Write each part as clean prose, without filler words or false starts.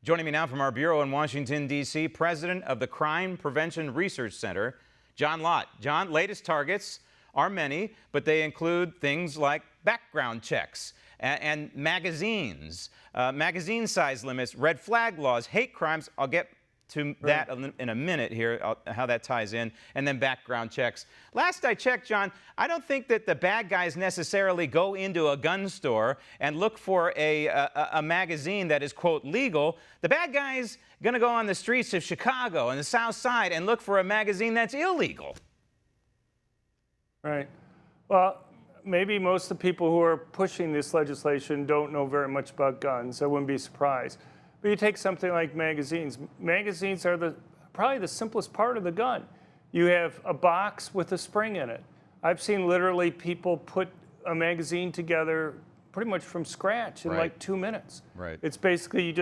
Joining me now from our bureau in Washington, D.C., president of the Crime Prevention Research Center, John Lott. John, latest targets are many, but they include things like background checks and magazines, magazine size limits, red flag laws, hate crimes. I'll get to that in a minute here, how that ties in, and then background checks. Last I checked, John, I don't think that the bad guys necessarily go into a gun store and look for a magazine that is, quote, legal. The bad guy's going to go on the streets of Chicago and the South Side and look for a magazine that's illegal. Right. Well, maybe most of the people who are pushing this legislation don't know very much about guns. I wouldn't be surprised. But you take something like magazines. Magazines are probably the simplest part of the gun. You have a box with a spring in it. I've seen literally people put a magazine together pretty much from scratch in like 2 minutes. Right. It's basically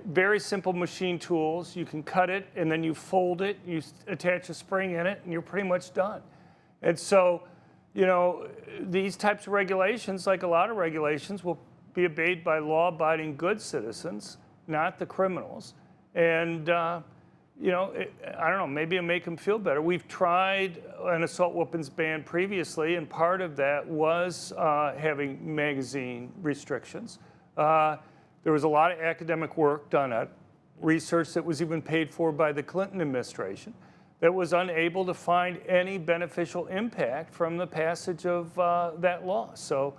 very simple machine tools. You can cut it and then you fold it, you attach a spring in it, and you're pretty much done. And so, you know, these types of regulations, like a lot of regulations, will be obeyed by law-abiding good citizens, not the criminals. And, you know, I don't know, maybe it'll make them feel better. We've tried an assault weapons ban previously, and part of that was having magazine restrictions. There was a lot of academic work done at research that was even paid for by the Clinton administration that was unable to find any beneficial impact from the passage of that law. So,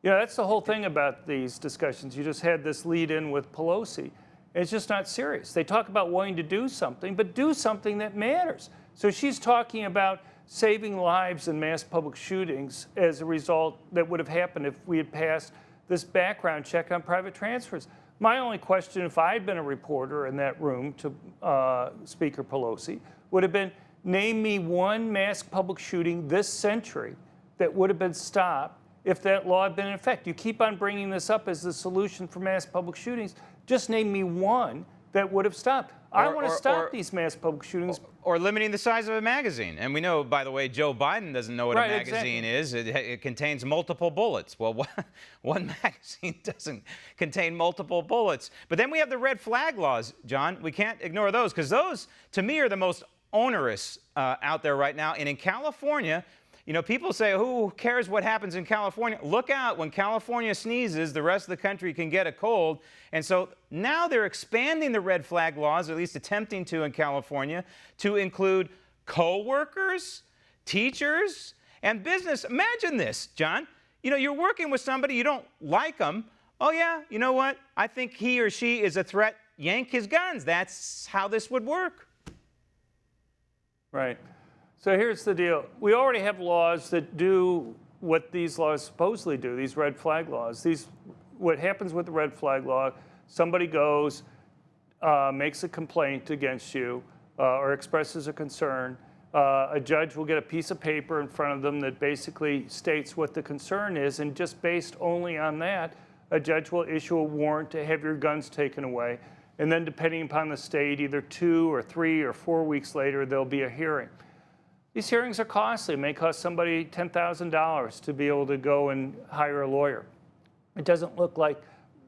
you know, that's the whole thing about these discussions. You just had this lead in with Pelosi. It's just not serious. They talk about wanting to do something, but do something that matters. So she's talking about saving lives in mass public shootings as a result that would have happened if we had passed this background check on private transfers. My only question, if I'd been a reporter in that room to Speaker Pelosi, would have been, name me one mass public shooting this century that would have been stopped if that law had been in effect. You keep on bringing this up as the solution for mass public shootings. Just name me one that would have stopped. I want to stop these mass public shootings. Or limiting the size of a magazine. And we know, by the way, Joe Biden doesn't know what a magazine is. It contains multiple bullets. Well, one magazine doesn't contain multiple bullets. But then we have the red flag laws, John. We can't ignore those, because those, to me, are the most onerous out there right now. And in California, you know, people say, who cares what happens in California? Look out, when California sneezes, the rest of the country can get a cold. And so now they're expanding the red flag laws, at least attempting to in California, to include co-workers, teachers, and business. Imagine this, John. You know, you're working with somebody, you don't like them. Oh yeah, you know what? I think he or she is a threat. Yank his guns. That's how this would work. Right. So here's the deal. We already have laws that do what these laws supposedly do, these red flag laws. What happens with the red flag law, somebody goes, makes a complaint against you or expresses a concern. A judge will get a piece of paper in front of them that basically states what the concern is, and just based only on that, a judge will issue a warrant to have your guns taken away. And then depending upon the state, either 2 or 3 or 4 weeks later, there'll be a hearing. These hearings are costly. It may cost somebody $10,000 to be able to go and hire a lawyer. It doesn't look like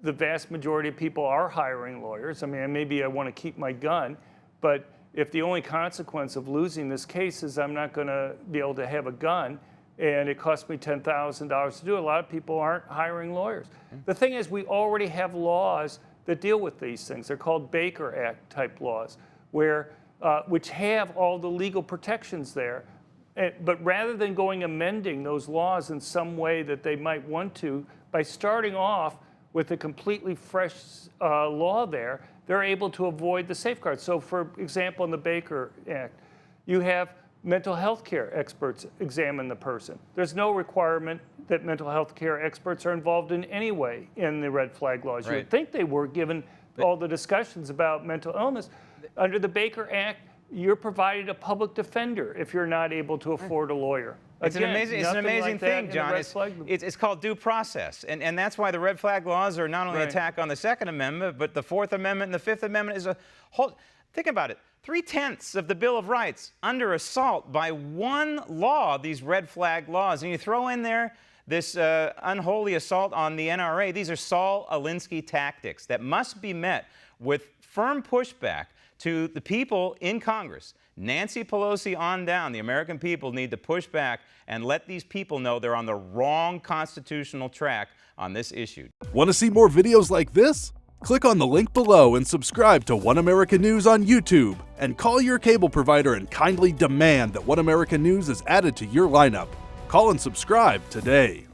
the vast majority of people are hiring lawyers. I mean, maybe I want to keep my gun, but if the only consequence of losing this case is I'm not going to be able to have a gun, and it costs me $10,000 to do it, a lot of people aren't hiring lawyers. The thing is, we already have laws that deal with these things. They're called Baker Act type laws, which have all the legal protections there. But rather than going amending those laws in some way that they might want to, by starting off with a completely fresh law there, they're able to avoid the safeguards. So for example, in the Baker Act, you have mental health care experts examine the person. There's no requirement that mental health care experts are involved in any way in the red flag laws. You would think they were, given all the discussions about mental illness. Under the Baker Act, you're provided a public defender if you're not able to afford a lawyer. It's an amazing thing, John. It's called due process. And that's why the red flag laws are not only an attack on the Second Amendment, but the Fourth Amendment and the Fifth Amendment is a whole... Think about it. 3/10 of the Bill of Rights under assault by one law, these red flag laws. And you throw in there this unholy assault on the NRA. These are Saul Alinsky tactics that must be met with firm pushback to the people in Congress. Nancy Pelosi on down, the American people need to push back and let these people know they're on the wrong constitutional track on this issue. Want to see more videos like this? Click on the link below and subscribe to One America News on YouTube, and call your cable provider and kindly demand that One America News is added to your lineup. Call and subscribe today.